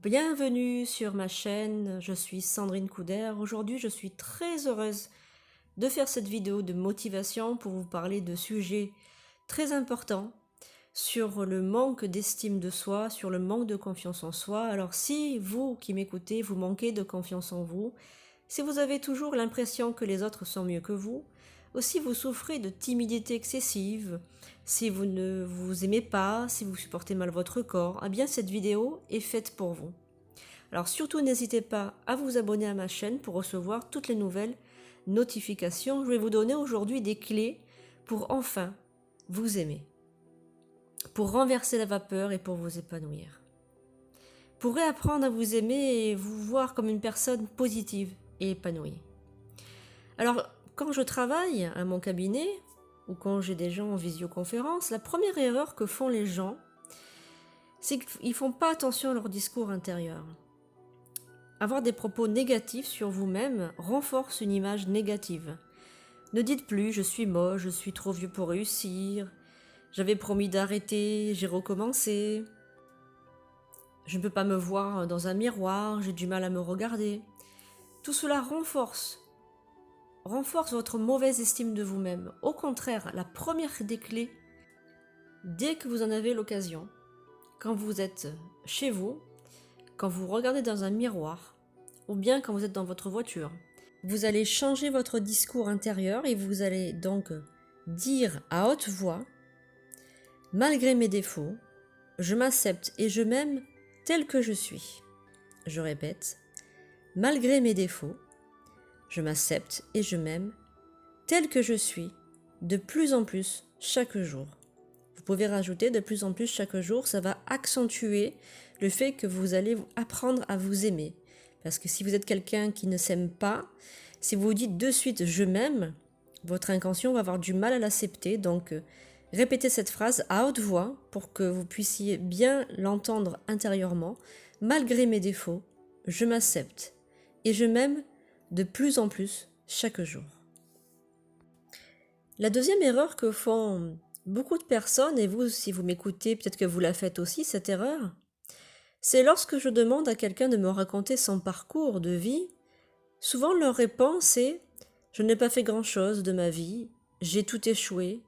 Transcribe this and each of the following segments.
Bienvenue sur ma chaîne, je suis Sandrine Couder. Aujourd'hui, je suis très heureuse de faire cette vidéo de motivation pour vous parler de sujets très importants sur le manque d'estime de soi, sur le manque de confiance en soi. Alors si vous qui m'écoutez, vous manquez de confiance en vous, si vous avez toujours l'impression que les autres sont mieux que vous, ou si vous souffrez de timidité excessive, si vous ne vous aimez pas, si vous supportez mal votre corps, eh bien cette vidéo est faite pour vous. Alors surtout n'hésitez pas à vous abonner à ma chaîne pour recevoir toutes les nouvelles notifications. Je vais vous donner aujourd'hui des clés pour enfin vous aimer, pour renverser la vapeur et pour vous épanouir. Pour réapprendre à vous aimer et vous voir comme une personne positive et épanouie. Alors, quand je travaille à mon cabinet ou quand j'ai des gens en visioconférence, la première erreur que font les gens, c'est qu'ils ne font pas attention à leur discours intérieur. Avoir des propos négatifs sur vous-même renforce une image négative. Ne dites plus « je suis moche, je suis trop vieux pour réussir »,« j'avais promis d'arrêter, j'ai recommencé »,« je ne peux pas me voir dans un miroir, j'ai du mal à me regarder ». Tout cela renforce votre mauvaise estime de vous-même. Au contraire, la première des clés, dès que vous en avez l'occasion, quand vous êtes chez vous, quand vous regardez dans un miroir, ou bien quand vous êtes dans votre voiture, vous allez changer votre discours intérieur et vous allez donc dire à haute voix « Malgré mes défauts, je m'accepte et je m'aime tel que je suis ». Je répète « Malgré mes défauts, je m'accepte et je m'aime tel que je suis, de plus en plus chaque jour ». Vous pouvez rajouter de plus en plus chaque jour, ça va accentuer le fait que vous allez apprendre à vous aimer. Parce que si vous êtes quelqu'un qui ne s'aime pas, si vous vous dites de suite « je m'aime », votre inconscient va avoir du mal à l'accepter. Donc répétez cette phrase à haute voix pour que vous puissiez bien l'entendre intérieurement. « Malgré mes défauts, je m'accepte et je m'aime de plus en plus chaque jour ». La deuxième erreur que font beaucoup de personnes, et vous, si vous m'écoutez, peut-être que vous la faites aussi, cette erreur, c'est lorsque je demande à quelqu'un de me raconter son parcours de vie, souvent leur réponse est « je n'ai pas fait grand-chose de ma vie, j'ai tout échoué ».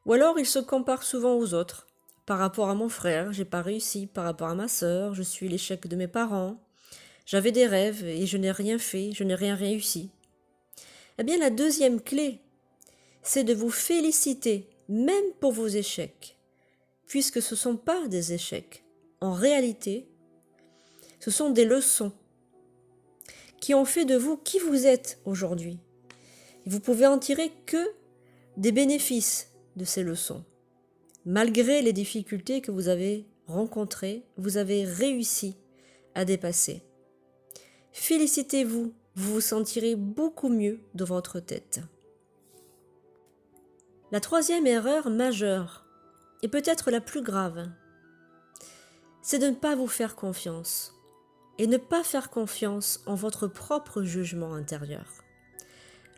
Ou alors ils se comparent souvent aux autres. Par rapport à mon frère, j'ai pas réussi, par rapport à ma sœur, je suis l'échec de mes parents, j'avais des rêves et je n'ai rien fait, je n'ai rien réussi. Eh bien la deuxième clé, c'est de vous féliciter, même pour vos échecs, puisque ce ne sont pas des échecs. En réalité, ce sont des leçons qui ont fait de vous qui vous êtes aujourd'hui. Et vous pouvez en tirer que des bénéfices de ces leçons. Malgré les difficultés que vous avez rencontrées, vous avez réussi à dépasser. Félicitez-vous, vous vous sentirez beaucoup mieux dans votre tête. La troisième erreur majeure, et peut-être la plus grave, c'est de ne pas vous faire confiance et ne pas faire confiance en votre propre jugement intérieur.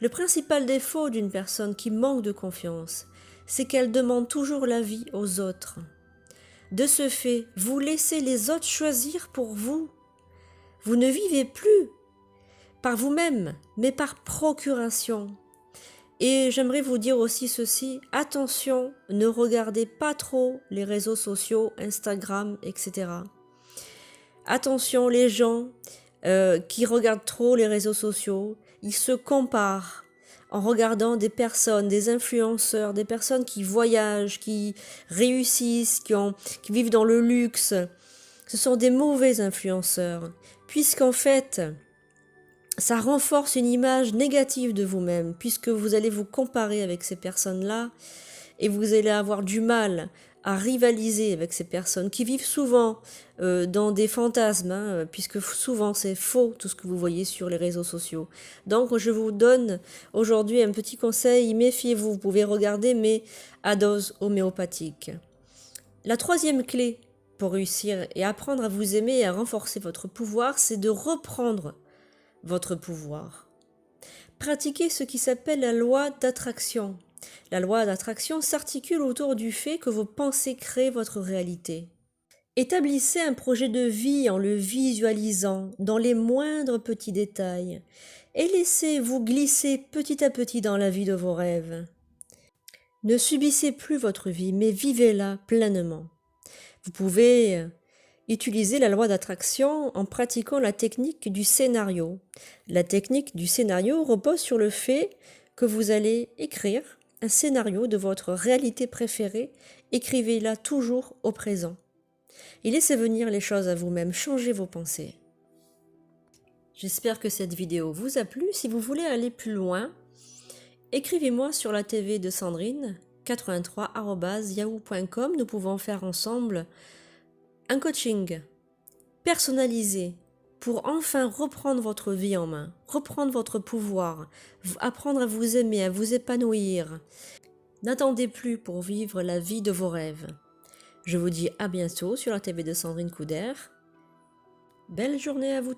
Le principal défaut d'une personne qui manque de confiance, c'est qu'elle demande toujours l'avis aux autres. De ce fait, vous laissez les autres choisir pour vous. Vous ne vivez plus par vous-même, mais par procuration. Et j'aimerais vous dire aussi ceci, attention, ne regardez pas trop les réseaux sociaux, Instagram, etc. Attention les gens qui regardent trop les réseaux sociaux, ils se comparent en regardant des personnes, des influenceurs, des personnes qui voyagent, qui réussissent, qui vivent dans le luxe. Ce sont des mauvais influenceurs, puisqu'en fait, ça renforce une image négative de vous-même, puisque vous allez vous comparer avec ces personnes-là et vous allez avoir du mal à rivaliser avec ces personnes qui vivent souvent dans des fantasmes, puisque souvent c'est faux tout ce que vous voyez sur les réseaux sociaux. Donc je vous donne aujourd'hui un petit conseil, méfiez-vous, vous pouvez regarder mais à dose homéopathique. La troisième clé pour réussir et apprendre à vous aimer et à renforcer votre pouvoir, c'est de reprendre votre pouvoir. Pratiquez ce qui s'appelle la loi d'attraction. La loi d'attraction s'articule autour du fait que vos pensées créent votre réalité. Établissez un projet de vie en le visualisant dans les moindres petits détails et laissez-vous glisser petit à petit dans la vie de vos rêves. Ne subissez plus votre vie, mais vivez-la pleinement. Vous pouvez utiliser la loi d'attraction en pratiquant la technique du scénario. La technique du scénario repose sur le fait que vous allez écrire un scénario de votre réalité préférée. Écrivez-la toujours au présent. Et laissez venir les choses à vous-même, changez vos pensées. J'espère que cette vidéo vous a plu. Si vous voulez aller plus loin, écrivez-moi sur la TV de Sandrine, 83@yahoo.com. Nous pouvons faire ensemble un coaching personnalisé pour enfin reprendre votre vie en main, reprendre votre pouvoir, apprendre à vous aimer, à vous épanouir. N'attendez plus pour vivre la vie de vos rêves. Je vous dis à bientôt sur la TV de Sandrine Couder. Belle journée à vous tous.